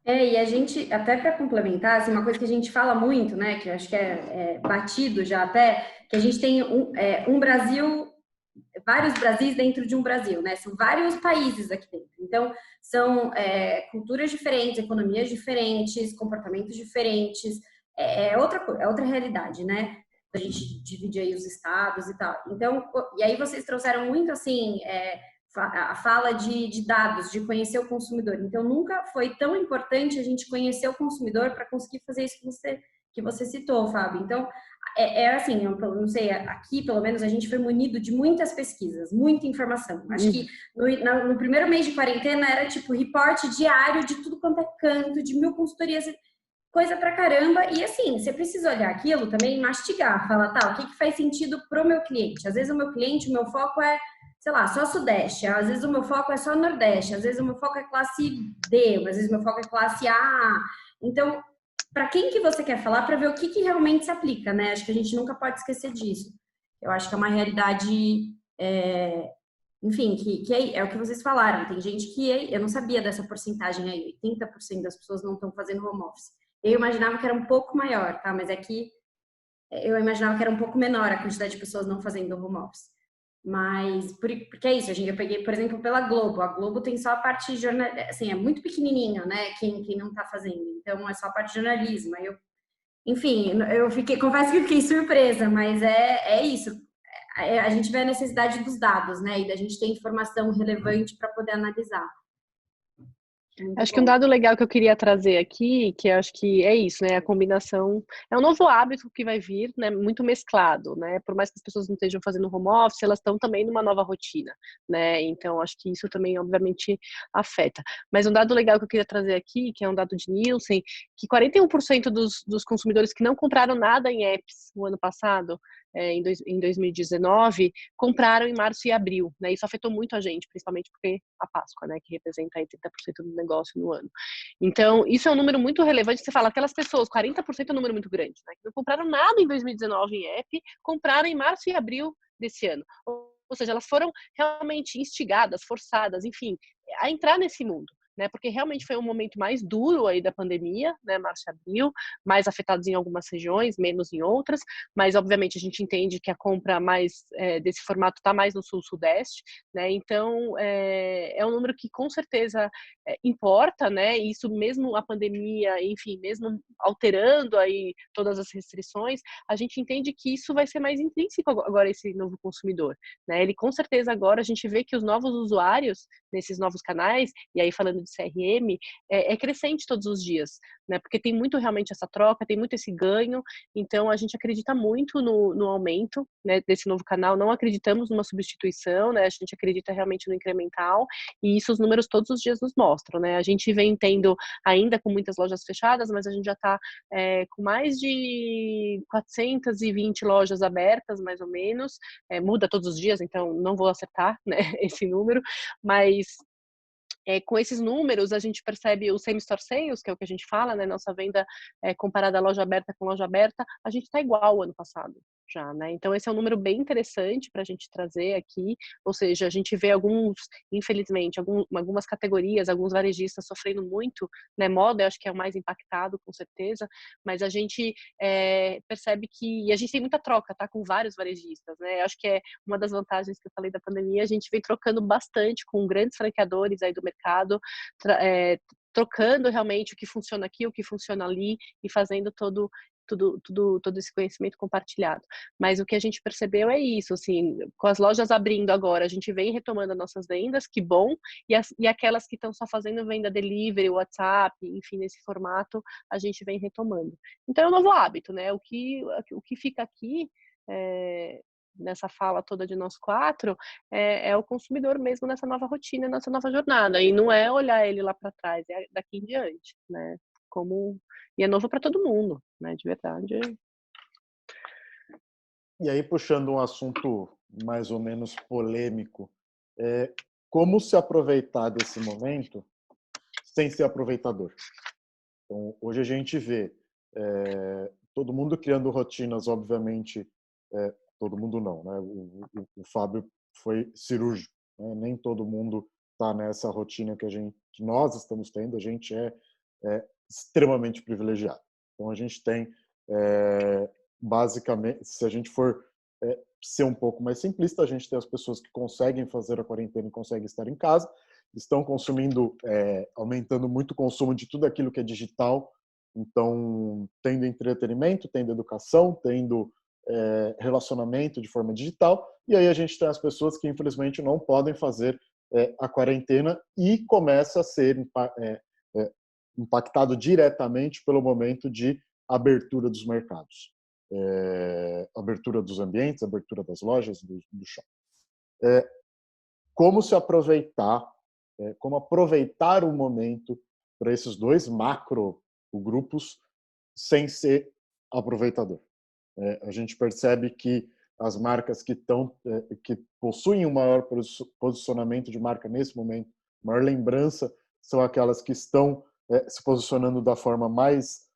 Speaker 4: E a gente, até para complementar, assim, uma coisa que a gente fala muito, né, que eu acho que é batido já até, que a gente tem um Brasil, vários Brasis dentro de um Brasil, né? São vários países aqui dentro. Então, são culturas diferentes, economias diferentes, comportamentos diferentes, é outra realidade, né? A gente divide aí os estados e tal. Então, e aí vocês trouxeram muito, assim, a fala de dados, de conhecer o consumidor. Então, nunca foi tão importante a gente conhecer o consumidor para conseguir fazer isso que você citou, Fábio. Então, assim, eu não sei, aqui, pelo menos, a gente foi munido de muitas pesquisas, muita informação. Acho que no primeiro mês de quarentena era, tipo, reporte diário de tudo quanto é canto, de 1000 consultorias, coisa pra caramba. E, assim, você precisa olhar aquilo também e mastigar. Falar, tá, o que faz sentido pro meu cliente? Às vezes o meu cliente, o meu foco é, sei lá, só Sudeste. Às vezes o meu foco é só Nordeste. Às vezes o meu foco é classe D. Às vezes o meu foco é classe A. Então, para quem que você quer falar, para ver o que realmente se aplica, né? Acho que a gente nunca pode esquecer disso. Eu acho que é uma realidade, enfim, que é o que vocês falaram. Tem gente que, eu não sabia dessa porcentagem aí, 80% das pessoas não estão fazendo home office. Eu imaginava que era um pouco maior, tá? Mas é que eu imaginava que era um pouco menor a quantidade de pessoas não fazendo home office. Mas, porque é isso, eu peguei, por exemplo, pela Globo. A Globo tem só a parte de jornalismo, assim, é muito pequenininho, né, quem não tá fazendo. Então, é só a parte de jornalismo. Aí enfim, confesso que fiquei surpresa, mas é isso. A gente vê a necessidade dos dados, né, e da gente ter informação relevante para poder analisar.
Speaker 2: Acho que um dado legal que eu queria trazer aqui, que eu acho que é isso, né? A combinação é um novo hábito que vai vir, né? Muito mesclado, né? Por mais que as pessoas não estejam fazendo home office, elas estão também numa nova rotina, né? Então acho que isso também obviamente afeta. Mas um dado legal que eu queria trazer aqui, que é um dado de Nielsen, que 41% dos consumidores que não compraram nada em apps no ano passado, em 2019, compraram em março e abril, né? Isso afetou muito a gente, principalmente porque a Páscoa, né? Que representa aí 30% do negócio no ano. Então, isso é um número muito relevante. Você fala, aquelas pessoas, 40% é um número muito grande, né? Que não compraram nada em 2019 em app, compraram em março e abril desse ano. Ou seja, elas foram realmente instigadas, forçadas, enfim, a entrar nesse mundo. Né, porque realmente foi um momento mais duro aí da pandemia, né, março e abril, mais afetados em algumas regiões, menos em outras, mas obviamente a gente entende que a compra mais desse formato está mais no sul-sudeste, né, então é um número que com certeza importa, né, e isso mesmo a pandemia, enfim, mesmo alterando aí todas as restrições, a gente entende que isso vai ser mais intrínseco agora esse novo consumidor, né, ele com certeza agora a gente vê que os novos usuários nesses novos canais, e aí falando de CRM, é crescente todos os dias, né? Porque tem muito realmente essa troca, tem muito esse ganho, então a gente acredita muito no aumento, né, desse novo canal, não acreditamos numa substituição, né? A gente acredita realmente no incremental, e isso os números todos os dias nos mostram, né? A gente vem tendo ainda com muitas lojas fechadas, mas a gente já está com mais de 420 lojas abertas, mais ou menos, muda todos os dias, então não vou acertar, né, esse número, mas com esses números, a gente percebe o same-store sales, que é o que a gente fala, né? Nossa venda comparada a loja aberta com loja aberta, a gente está igual ao ano passado já, né? Então, esse é um número bem interessante para a gente trazer aqui, ou seja, a gente vê infelizmente, algumas categorias, alguns varejistas sofrendo muito, né? Moda, eu acho que é o mais impactado, com certeza, mas a gente percebe que, e a gente tem muita troca, tá? Com vários varejistas, né? Eu acho que é uma das vantagens que eu falei da pandemia, a gente vem trocando bastante com grandes franqueadores aí do mercado, trocando realmente o que funciona aqui, o que funciona ali, e fazendo todo esse conhecimento compartilhado. Mas o que a gente percebeu é isso, assim, com as lojas abrindo agora, a gente vem retomando as nossas vendas, que bom, e aquelas que estão só fazendo venda delivery, WhatsApp, enfim, nesse formato, a gente vem retomando. Então é um novo hábito, né? O que fica aqui nessa fala toda de nós quatro, é o consumidor mesmo nessa nova rotina, nessa nova jornada, e não é olhar ele lá para trás, é daqui em diante, né? E é novo para todo mundo, né? De verdade.
Speaker 1: E aí, puxando um assunto mais ou menos polêmico, como se aproveitar desse momento sem ser aproveitador? Então, hoje a gente vê todo mundo criando rotinas, obviamente, todo mundo não, né? O Fábio foi cirúrgico, né? Nem todo mundo está nessa rotina que nós estamos tendo, a gente é extremamente privilegiado. Então, a gente tem, basicamente, se a gente for ser um pouco mais simplista, a gente tem as pessoas que conseguem fazer a quarentena e conseguem estar em casa, estão consumindo, aumentando muito o consumo de tudo aquilo que é digital, então, tendo entretenimento, tendo educação, tendo relacionamento de forma digital, e aí a gente tem as pessoas que, infelizmente, não podem fazer a quarentena e começa a ser impactado diretamente pelo momento de abertura dos mercados, abertura dos ambientes, abertura das lojas, do shopping. Como se aproveitar, como aproveitar o momento para esses dois macro grupos sem ser aproveitador. A gente percebe que as marcas que possuem um maior posicionamento de marca nesse momento, maior lembrança, são aquelas que estão se posicionando da forma mais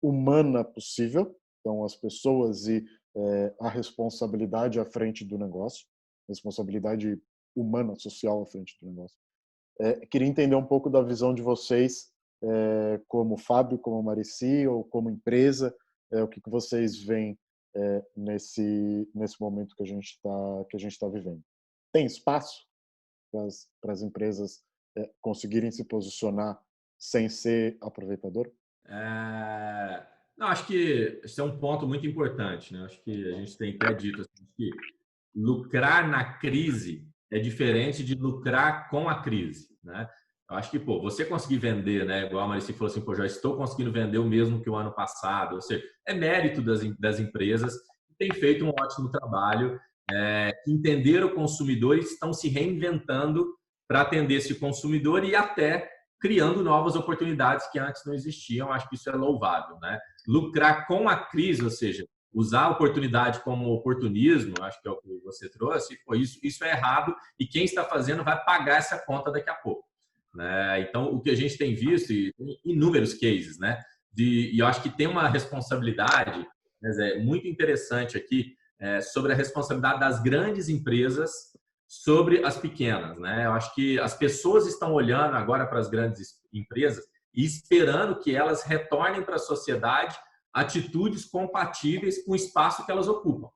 Speaker 1: humana possível. Então, as pessoas e a responsabilidade à frente do negócio, responsabilidade humana, social à frente do negócio. Queria entender um pouco da visão de vocês, como Fábio, como Marici, ou como empresa, o que vocês veem nesse momento que a gente está vivendo. Tem espaço para as empresas conseguirem se posicionar sem ser aproveitador?
Speaker 3: Não, acho que esse é um ponto muito importante, né? Acho que a gente tem até dito assim, que lucrar na crise é diferente de lucrar com a crise, né? Eu acho que, você conseguir vender, né? Igual a Marici falou assim, já estou conseguindo vender o mesmo que o ano passado. Ou seja, é mérito das empresas que têm feito um ótimo trabalho, entenderam o consumidor e estão se reinventando para atender esse consumidor e até criando novas oportunidades que antes não existiam. Acho que isso é louvável, né? Lucrar com a crise, ou seja, usar a oportunidade como oportunismo, acho que é o que você trouxe, isso é errado e quem está fazendo vai pagar essa conta daqui a pouco. Né? Então, o que a gente tem visto, e tem inúmeros cases, né? E eu acho que tem uma responsabilidade, né, muito interessante aqui, sobre a responsabilidade das grandes empresas sobre as pequenas. Né? Eu acho que as pessoas estão olhando agora para as grandes empresas e esperando que elas retornem para a sociedade atitudes compatíveis com o espaço que elas ocupam.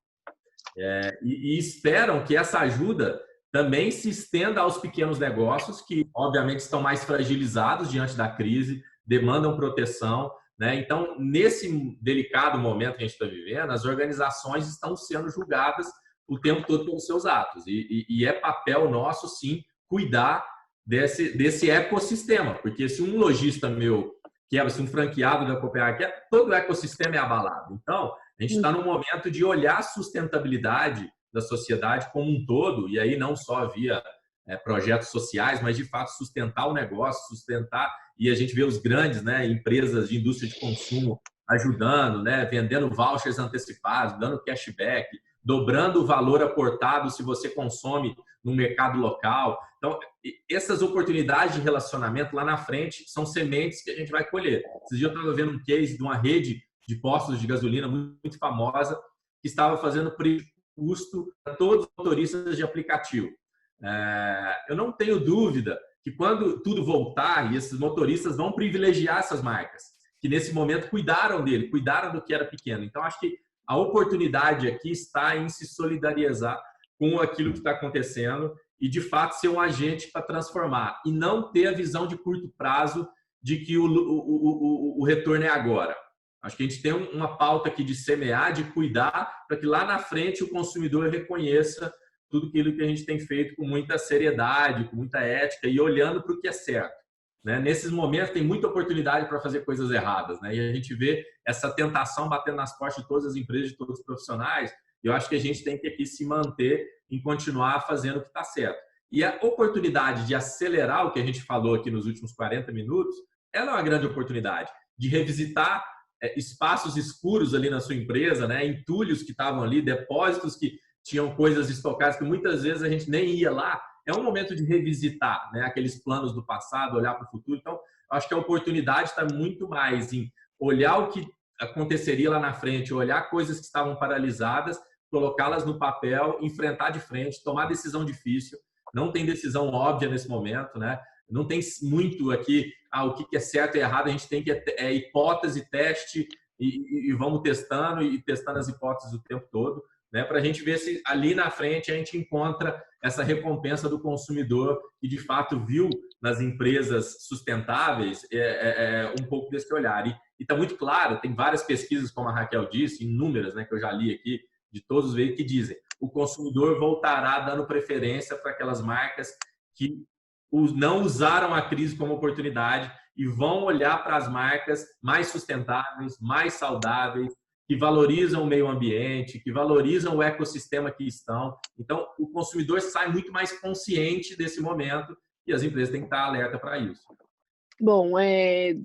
Speaker 3: E esperam que essa ajuda também se estenda aos pequenos negócios que, obviamente, estão mais fragilizados diante da crise, demandam proteção. Né? Então, nesse delicado momento que a gente está vivendo, as organizações estão sendo julgadas o tempo todo pelos seus atos. E é papel nosso, sim, cuidar desse ecossistema. Porque se um lojista meu quebra, se um franqueado da Copenhague quebra, todo o ecossistema é abalado. Então, a gente está num momento de olhar a sustentabilidade da sociedade como um todo, e aí não só via projetos sociais, mas de fato sustentar o negócio, sustentar, e a gente vê os grandes, né, empresas de indústria de consumo ajudando, né, vendendo vouchers antecipados, dando cashback, dobrando o valor aportado se você consome no mercado local. Então, essas oportunidades de relacionamento lá na frente são sementes que a gente vai colher. Esses dias eu estava vendo um case de uma rede de postos de gasolina muito famosa que estava fazendo custo para todos os motoristas de aplicativo. Eu não tenho dúvida que quando tudo voltar, e esses motoristas vão privilegiar essas marcas, que nesse momento cuidaram dele, cuidaram do que era pequeno. Então, acho que a oportunidade aqui está em se solidarizar com aquilo que está acontecendo e, de fato, ser um agente para transformar e não ter a visão de curto prazo de que o retorno é agora. Acho que a gente tem uma pauta aqui de semear, de cuidar, para que lá na frente o consumidor reconheça tudo aquilo que a gente tem feito com muita seriedade, com muita ética e olhando para o que é certo. Né? Nesses momentos tem muita oportunidade para fazer coisas erradas. Né? E a gente vê essa tentação batendo nas portas de todas as empresas, de todos os profissionais. E eu acho que a gente tem que aqui se manter em continuar fazendo o que está certo. E a oportunidade de acelerar o que a gente falou aqui nos últimos 40 minutos, ela é uma grande oportunidade de revisitar espaços escuros ali na sua empresa, né? Entulhos que estavam ali, depósitos que tinham coisas estocadas que muitas vezes a gente nem ia lá. É um momento de revisitar, né, aqueles planos do passado, olhar para o futuro. Então, acho que a oportunidade está muito mais em olhar o que aconteceria lá na frente, olhar coisas que estavam paralisadas, colocá-las no papel, enfrentar de frente, tomar decisão difícil. Não tem decisão óbvia nesse momento, né? Não tem muito aqui o que é certo e errado. A gente tem que hipótese, teste e vamos testando e testando as hipóteses o tempo todo, né? Para a gente ver se ali na frente a gente encontra essa recompensa do consumidor que de fato viu nas empresas sustentáveis um pouco desse olhar. E está muito claro, tem várias pesquisas, como a Raquel disse, inúmeras, né, que eu já li aqui, de todos os veículos, que dizem o consumidor voltará dando preferência para aquelas marcas que não usaram a crise como oportunidade e vão olhar para as marcas mais sustentáveis, mais saudáveis, que valorizam o meio ambiente, que valorizam o ecossistema que estão. Então, o consumidor sai muito mais consciente desse momento e as empresas têm que estar alerta para isso.
Speaker 2: Bom,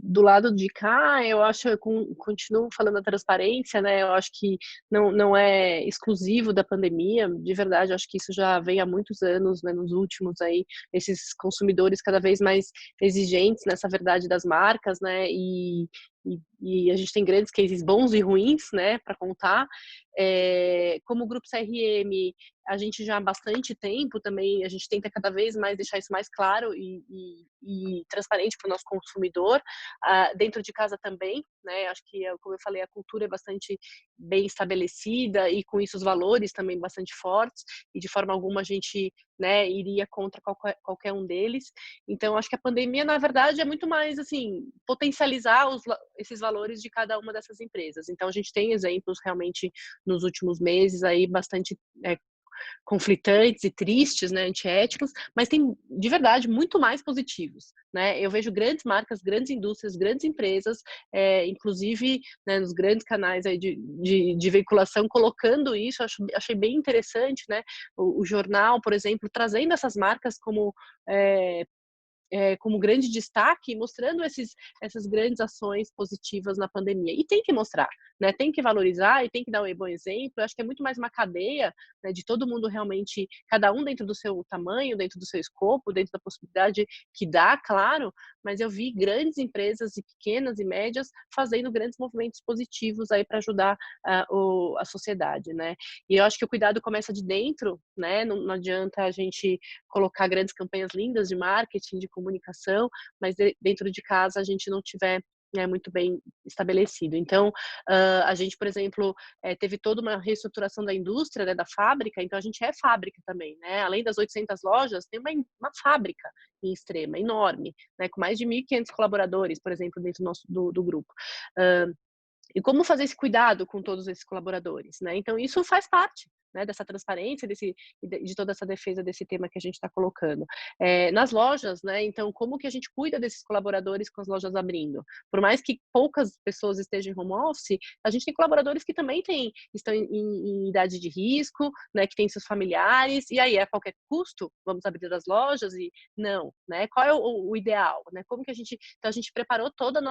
Speaker 2: do lado de cá, eu acho, eu continuo falando da transparência, né? Eu acho que não é exclusivo da pandemia, de verdade, eu acho que isso já vem há muitos anos, né? Nos últimos aí, esses consumidores cada vez mais exigentes nessa verdade das marcas, né? E a gente tem grandes cases bons e ruins, né, para contar. Como o Grupo CRM, a gente já há bastante tempo também, a gente tenta cada vez mais deixar isso mais claro e transparente para o nosso consumidor, dentro de casa também, né, acho que, como eu falei, a cultura é bastante bem estabelecida e com isso os valores também bastante fortes e de forma alguma a gente, né, iria contra qualquer um deles. Então, acho que a pandemia, na verdade, é muito mais, assim, potencializar esses valores de cada uma dessas empresas. Então, a gente tem exemplos realmente nos últimos meses aí bastante conflitantes e tristes, né, antiéticos, mas tem de verdade muito mais positivos, né? Eu vejo grandes marcas, grandes indústrias, grandes empresas, inclusive, né, nos grandes canais aí de veiculação colocando isso. Achei bem interessante, né? O jornal, por exemplo, trazendo essas marcas como grande destaque, mostrando essas grandes ações positivas na pandemia. E tem que mostrar, né? Tem que valorizar e tem que dar um bom exemplo. Eu acho que é muito mais uma cadeia, né, de todo mundo realmente, cada um dentro do seu tamanho, dentro do seu escopo, dentro da possibilidade que dá, claro, mas eu vi grandes empresas e pequenas e médias fazendo grandes movimentos positivos aí para ajudar a sociedade, né? E eu acho que o cuidado começa de dentro, né? Não adianta a gente colocar grandes campanhas lindas de marketing, de comunicação, mas dentro de casa a gente não tiver, né, muito bem estabelecido. Então, a gente, por exemplo, teve toda uma reestruturação da indústria, né, da fábrica, então a gente é fábrica também, né? Além das 800 lojas, tem uma fábrica em Extrema, enorme, né, com mais de 1.500 colaboradores, por exemplo, dentro do grupo. E como fazer esse cuidado com todos esses colaboradores, né? Então, isso faz parte, né, dessa transparência, de toda essa defesa desse tema que a gente está colocando. Nas lojas, né? Então, como que a gente cuida desses colaboradores com as lojas abrindo? Por mais que poucas pessoas estejam em home office, a gente tem colaboradores que também estão em idade de risco, né? Que têm seus familiares, e aí, a qualquer custo, vamos abrir as lojas e não, né? Qual é o ideal, né? Como que então a gente preparou toda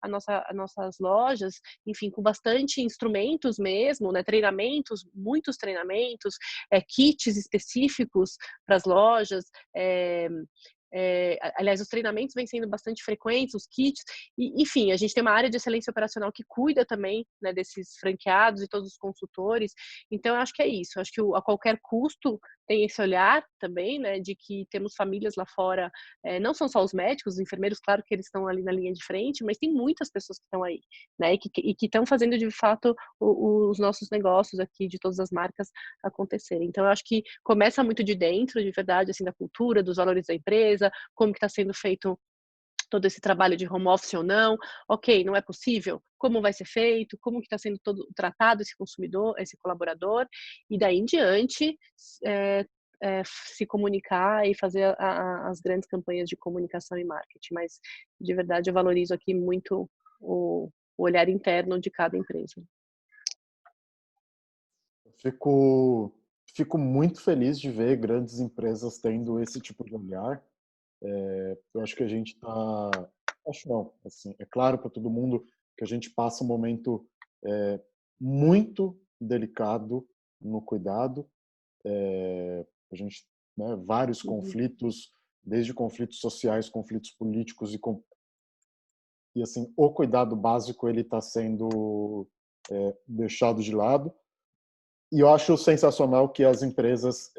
Speaker 2: as nossas lojas, enfim, com bastante instrumentos mesmo, né? Muitos treinamentos, kits específicos para as lojas. Aliás, os treinamentos vêm sendo bastante frequentes, os kits, enfim, a gente tem uma área de excelência operacional que cuida também, né, desses franqueados e todos os consultores. Então, eu acho que é isso. Eu acho que a qualquer custo tem esse olhar também, né, de que temos famílias lá fora, não são só os médicos, os enfermeiros, claro que eles estão ali na linha de frente, mas tem muitas pessoas que estão aí, né, e que estão fazendo de fato os nossos negócios aqui, de todas as marcas, acontecerem. Então, eu acho que começa muito de dentro, de verdade, assim, da cultura, dos valores da empresa, como que está sendo feito todo esse trabalho de home office ou não. Ok, não é possível? Como vai ser feito? Como que está sendo todo tratado esse consumidor, esse colaborador? E daí em diante, se comunicar e fazer as grandes campanhas de comunicação e marketing. Mas, de verdade, eu valorizo aqui muito o olhar interno de cada empresa.
Speaker 1: Fico muito feliz de ver grandes empresas tendo esse tipo de olhar. Eu acho que a gente está... Acho não, assim, é claro para todo mundo que a gente passa um momento muito delicado no cuidado. A gente, né, vários conflitos, desde conflitos sociais, conflitos políticos e assim, o cuidado básico ele está sendo deixado de lado. E eu acho sensacional que as empresas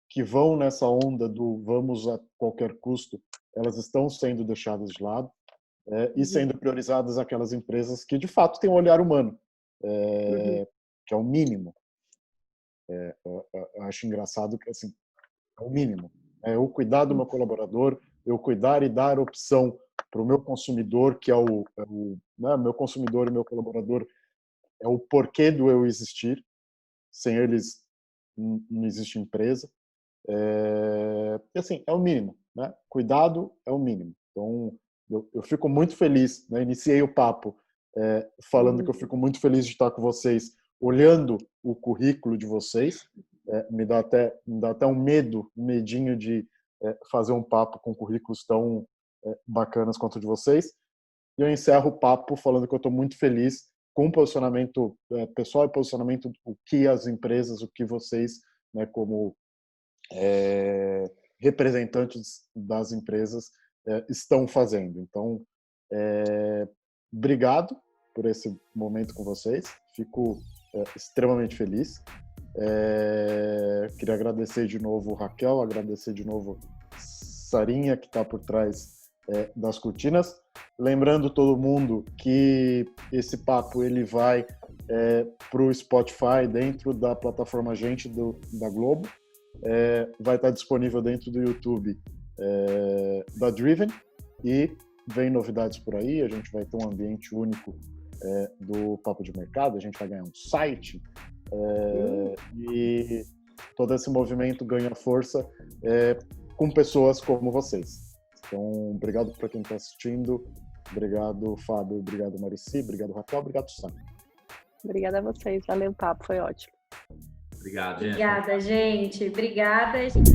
Speaker 1: que vão nessa onda do vamos a qualquer custo, elas estão sendo deixadas de lado e sendo priorizadas aquelas empresas que de fato têm um olhar humano, que é o mínimo. Eu acho engraçado que assim, é o mínimo. Eu cuidar do meu colaborador, eu cuidar e dar opção para o meu consumidor, que é né, meu consumidor e meu colaborador, é o porquê do eu existir. Sem eles, não existe empresa. E assim, é o mínimo, né? Cuidado é o mínimo. Então, eu fico muito feliz, né? Iniciei o papo falando que eu fico muito feliz de estar com vocês, olhando o currículo de vocês. Me dá até um medinho de fazer um papo com currículos tão bacanas quanto o de vocês. E eu encerro o papo falando que eu estou muito feliz com o posicionamento pessoal e posicionamento do que as empresas, o que vocês, né, como representantes das empresas estão fazendo. Então, obrigado por esse momento com vocês. Fico extremamente feliz. Queria agradecer de novo Raquel, agradecer de novo Sarinha, que está por trás das cortinas. Lembrando todo mundo que esse papo ele vai para o Spotify dentro da plataforma Gente da Globo. Vai estar disponível dentro do YouTube da Driven e vem novidades por aí. A gente vai ter um ambiente único do Papo de Mercado, a gente vai ganhar um site e todo esse movimento ganha força com pessoas como vocês. Então, obrigado para quem está assistindo, obrigado Fábio, obrigado Marici, obrigado Raquel, obrigado Sam.
Speaker 2: Obrigada a vocês, valeu o papo, foi ótimo.
Speaker 3: Obrigado, gente.
Speaker 4: Obrigada, gente. Obrigada, gente.